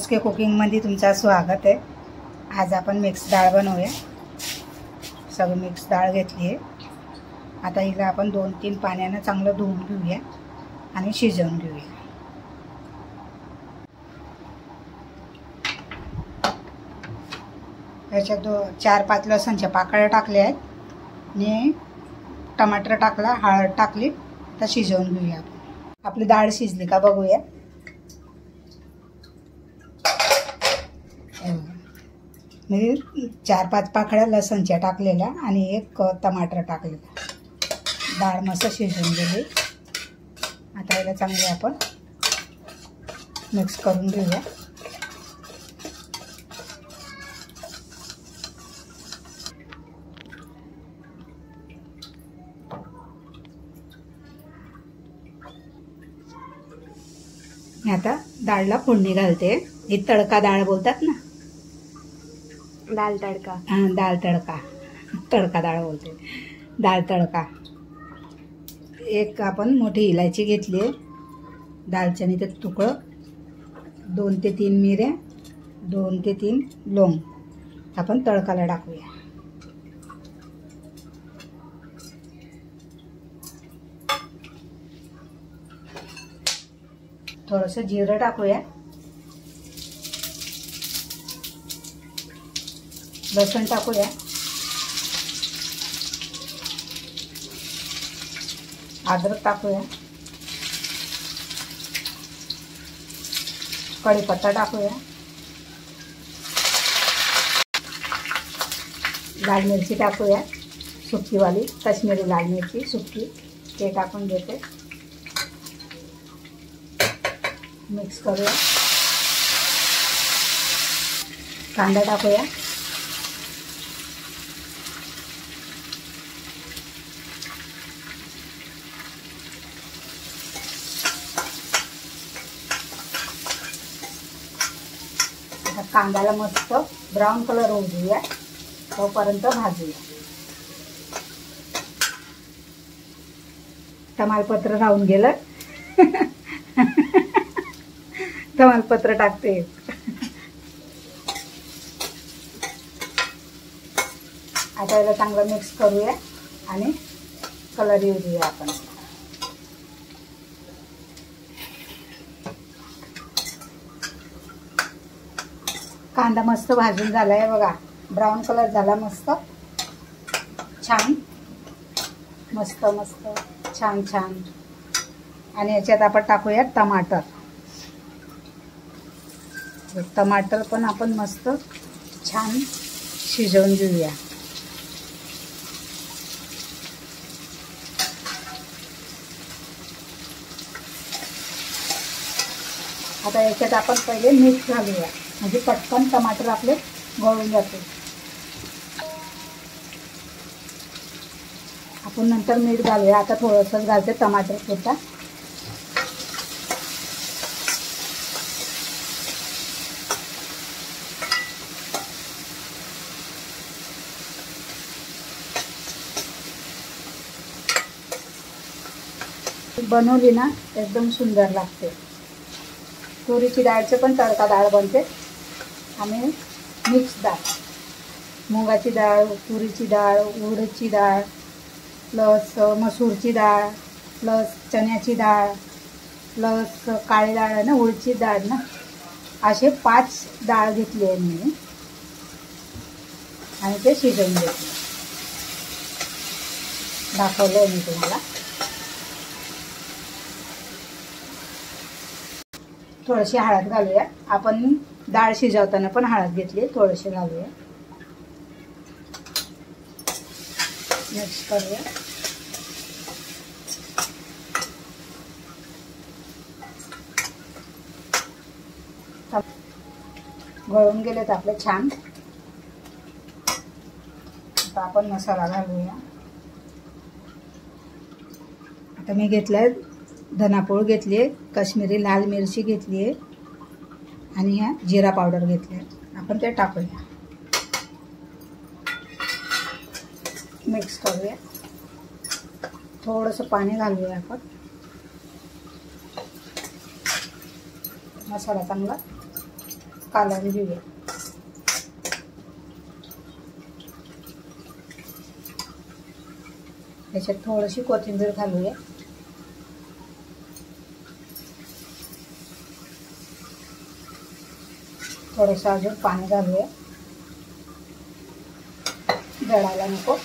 के कुकिंगमध्ये तुमचं स्वागत आहे। आज आपण मिक्स डाळ बनवूया। सगळं मिक्स डाळ घेतली आहे। आता हिला आपण 2-3 पाण्याने चांगलं धुवून घेऊया आणि शिजवून घेऊया। याच्यात 4-5 लसणच्या पाकळ्या टाकल्या आहेत आणि टमाटर टाकला, हळद टाकली, आता शिजवून घेऊया आपण। आपली डाळ शिजली का बघूया। मी 4-5 पाकळ्या लसणच्या टाकलेल्या आणि 1 टमाटर टाकलेला। डाळ मस्त शिजून गेली। आता याला चांगले आपण मिक्स करून घेऊया। आता डाळला फोडणी घालते। ही तडका डाळ बोलतात ना, दाल तडका। हां, दाल तडका, तडका डाळ बोलते। दाल तडका। एक आपण मोठी इलायची घेतली आहे, दालचिनीचे तुकडं, 2 ते 3 मिऱ्या, 2 ते 3 लवंग आपण तडकाला टाकूया। थोडंसं जिरं टाकूया, लसूण टाकूया, अद्रक टाकूया, कढीपत्ता टाकूया, लाल मिरची टाकूया, सुकीवाली काश्मीरी लाल मिरची सुकी, ते टाकून देते। मिक्स करूया। कांदा टाकूया, कांद्याला मस्त ब्राऊन कलर होऊ देऊया, तोपर्यंत भाजूया। तमालपत्र राहून गेलं, तमालपत्र टाकते। आता याला चांगलं मिक्स करूया आणि कलर येऊ देऊया आपण। कांदा मस्त भाजून झालाय बघा, ब्राऊन कलर झाला मस्त छान, मस्त मस्त छान छान। आणि याच्यात आपण टाकूया टमाटर। टमाटर पण आपण मस्त छान शिजवून घेऊया। आता याच्यात आपण पहिले मीठ घालूया, म्हणजे पटकन टमाटर आपले गळून जाते। आपण नंतर मीठ घालूया, आता थोडंसं घालते टमाटर पुरता। बनवली ना एकदम सुंदर लागते। तुरीची डाळचे पण तडका डाळ बनते आणि मिक्स डाळ, मुगाची डाळ, तुरीची डाळ, उडीदची डाळ, प्लस मसूरची डाळ, प्लस चण्याची डाळ, प्लस काळी डाळ आहे ना, उडीदची डाळ ना, असे 5 डाळ घेतली आहे मी आणि ते शिजवून घेतले। दाखवलं मी तुम्हाला। थोडीशी हळद घालूया, आपण डाळ शिजवताना पण हळद घेतली, थोडीशी घालूया। मिक्स करूया। गळून गेलेत आपले छान। आता आपण मसाला घालूया। आता मी घेतलाय धनापूड घेतली आहे, काश्मीरी लाल मिरची घेतली आहे आणि ह्या जिरा पावडर घेतली आहे, आपण ते टाकूया। मिक्स करूया, थोडंसं पाणी घालूया आपण। मसाला चांगला कालवून घेऊया. त्याच्यात थोडीशी कोथिंबीर घालूया. थोडंसं अजून पाणी घालूया, जळायला नको.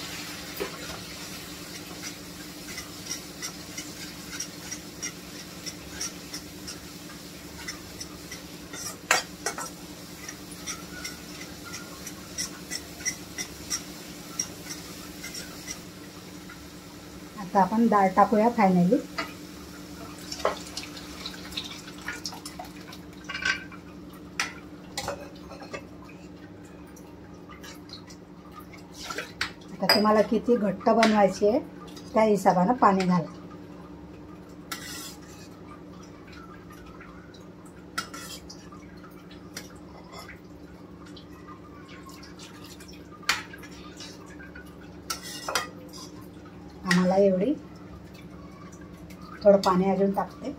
आता आपण डाळ टाकूया फायनली. आता तुम्हाला किती घट्ट बनवायची आहे त्या हिशोबानं पाणी घाला. आम्हाला एवढी, थोडं पाणी अजून टाकते.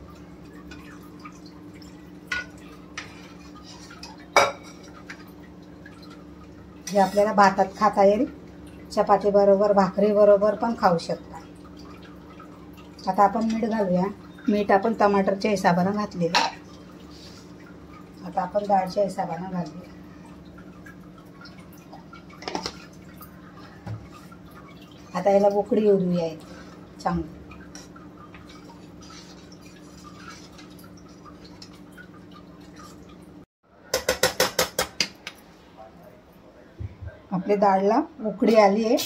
जे आपल्याला भातात खाता येईल, चपाती बरोबर भाकरी बरोबर पण खाऊ शकता. आता आपण मीठ घालूया. मीठ आपण टमाटरच्या हिशोबानं घातलेलं. आता आपण डाळच्या हिशोबानं घालूया. आता याला उकळी येऊ देऊया चांगली. आपली डाळला उकळी आली आहे.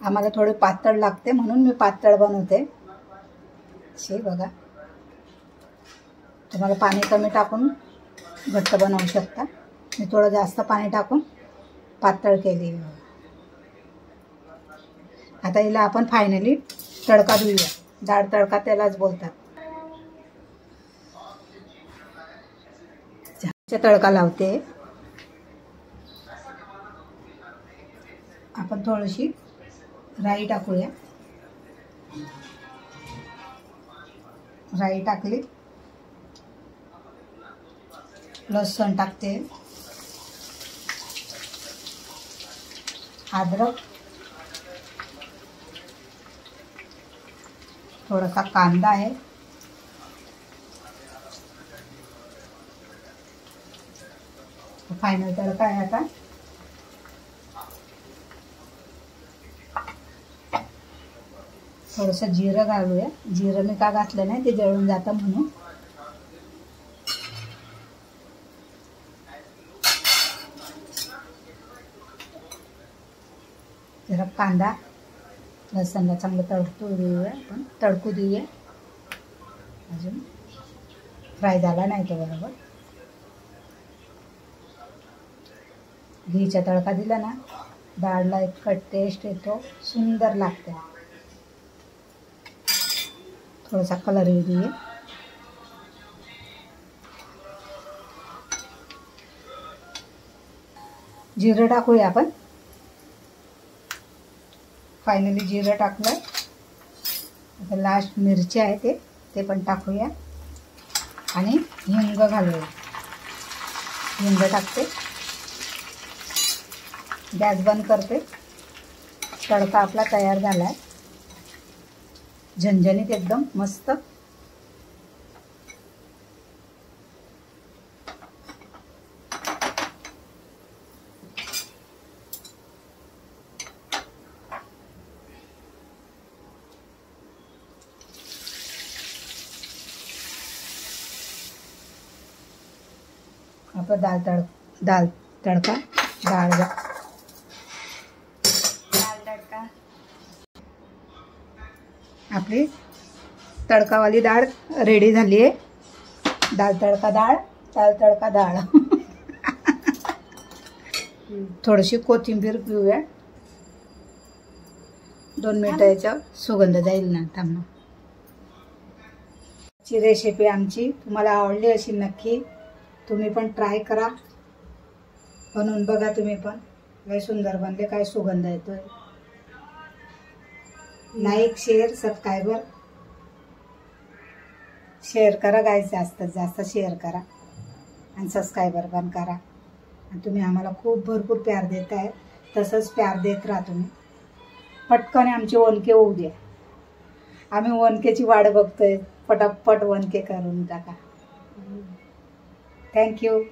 आम्हाला थोडी पातळ लागते म्हणून मी पातळ बनवते. अशी बघा, तुम्हाला पाणी कमी टाकून घट्ट बनवू शकता. मी थोडं जास्त पाणी टाकून पातळ केली. आता हिला आपण फायनली तडका देऊया. डाळ तडका त्यालाच बोलतात. तडका लावते. आपण थोडीशी राई टाकूया. राई टाकली, लसूण टाकते, अद्रक, थोडासा कांदा आहे, फायनल तडका आहे. आता थोडंसं जिरं घालूया. जिरं मी का घातलं नाही, ते जळून जातं म्हणून. जरा कांदा लसणला चांगलं तडकू देऊया. अजून फ्राय झाला नाही तो बरोबर. घीचा तडका दिला ना, डाळला इतका टेस्ट येतो, सुंदर लागते. थोडासा कलर येऊ देऊया. जिरं टाकूया आपण. फायनली जिरं टाकलं. आता लास्ट मिरची आहे ते पण टाकूया. आणि हिंग घालूया. हिंग टाकते. गॅस बंद करते. तडका आपला तयार झाला आहे. झणझणीत एकदम मस्त. आपला दाल तडका आपली तडकावाली डाळ रेडी झाली आहे. दाल तडका डाळ. थोडीशी कोथिंबीर घेऊया. 2 मिनिटं याचा सुगंध जाईल ना. थांबा. ची रेसिपी आमची तुम्हाला आवडली अशी नक्की तुम्ही पण ट्राय करा. बनवून बघा तुम्ही पण. लय सुंदर बनले. काय सुगंध येतोय. लाईक शेअर सबस्क्राईबर शेअर करा गाईस. जास्तीत जास्त शेअर करा. आणि सबस्क्रायबर पण करा. आणि तुम्ही आम्हाला खूप भरपूर प्यार देत आहे, तसंच प्यार देत राहा तुम्ही. पटकन आमचे वनके होऊ द्या. आम्ही वनकेची वाट बघतोय. पटापट वनके करून टाका. थँक्यू.